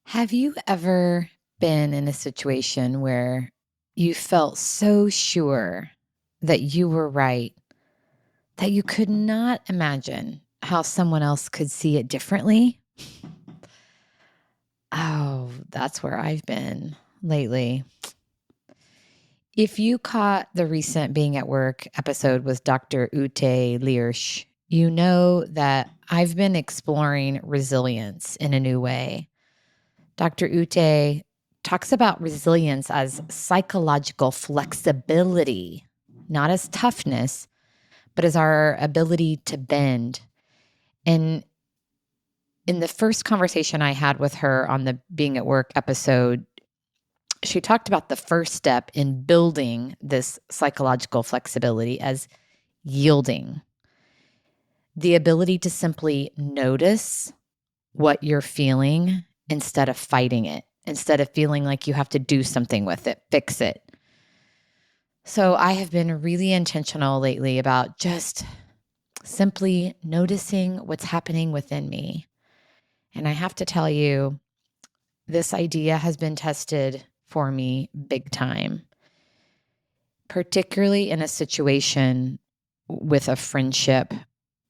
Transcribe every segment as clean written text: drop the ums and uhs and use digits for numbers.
Have you ever been in a situation where you felt so sure that you were right that you could not imagine how someone else could see it differently? Oh, that's where I've been lately. If you caught the recent Being at Work episode with Dr. Ute Liersch, you know that I've been exploring resilience in a new way. Dr. Ute talks about resilience as psychological flexibility, not as toughness, but as our ability to bend. And in the first conversation I had with her on the Being at Work episode, she talked about the first step in building this psychological flexibility as yielding, the ability to simply notice what you're feeling instead of fighting it, instead of feeling like you have to do something with it, fix it. So I have been really intentional lately about just simply noticing what's happening within me. And I have to tell you, this idea has been tested for me big time, particularly in a situation with a friendship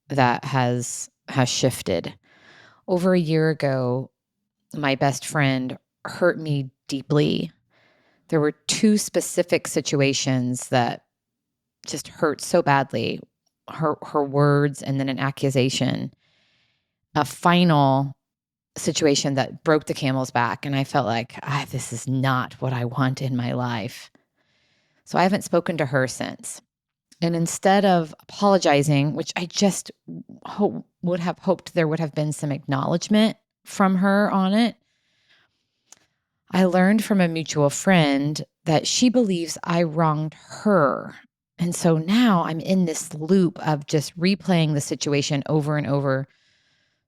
that has shifted. Over a year ago, my best friend hurt me deeply. There were two specific situations that just hurt so badly. Her words and then an accusation. A final situation that broke the camel's back. And I felt like, this is not what I want in my life. So I haven't spoken to her since. And instead of apologizing, which I just would have hoped there would have been some acknowledgement from her on it, I learned from a mutual friend that she believes I wronged her. And so now I'm in this loop of just replaying the situation over and over,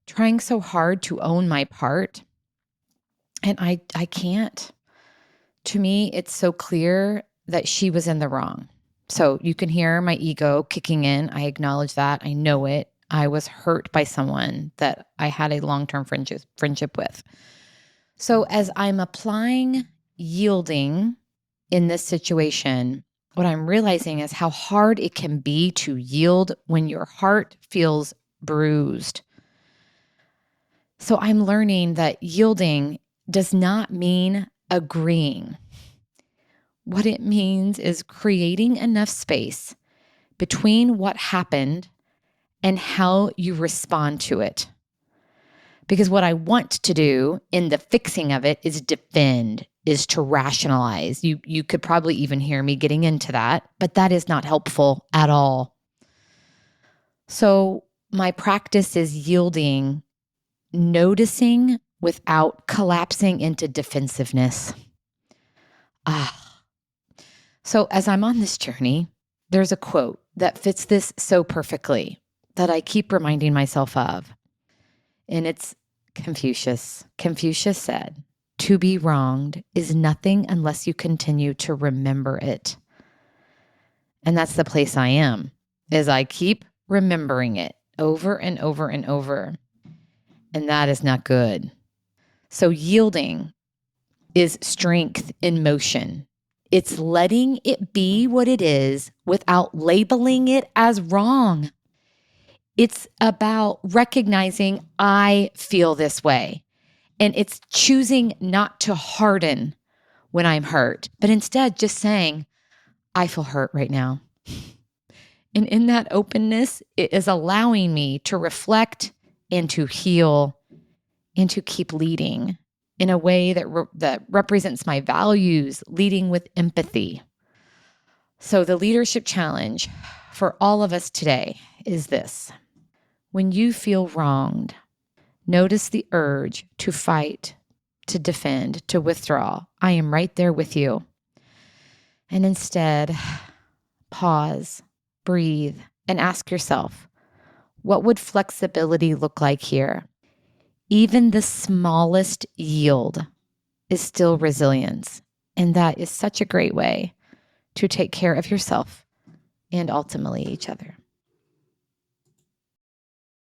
trying so hard to own my part. And I can't. To me, it's so clear that she was in the wrong. So you can hear my ego kicking in. I acknowledge that. I know it. I was hurt by someone that I had a long-term friendship with. So as I'm applying yielding in this situation, what I'm realizing is how hard it can be to yield when your heart feels bruised. So I'm learning that yielding does not mean agreeing. What it means is creating enough space between what happened and how you respond to it. Because what I want to do in the fixing of it is defend, is to rationalize. You could probably even hear me getting into that, but that is not helpful at all. So my practice is yielding, noticing without collapsing into defensiveness. So as I'm on this journey, there's a quote that fits this so perfectly that I keep reminding myself of. And it's Confucius. Confucius said, "To be wronged is nothing unless you continue to remember it." And that's the place I am, is I keep remembering it over and over and over. And that is not good. So yielding is strength in motion. It's letting it be what it is without labeling it as wrong. It's about recognizing I feel this way. And it's choosing not to harden when I'm hurt, but instead just saying, I feel hurt right now. And in that openness, it is allowing me to reflect and to heal and to keep leading in a way that represents my values, leading with empathy. So the leadership challenge for all of us today is this. When you feel wronged, notice the urge to fight, to defend, to withdraw. I am right there with you. And instead, pause, breathe, and ask yourself, what would flexibility look like here? Even the smallest yield is still resilience. And that is such a great way to take care of yourself and ultimately each other.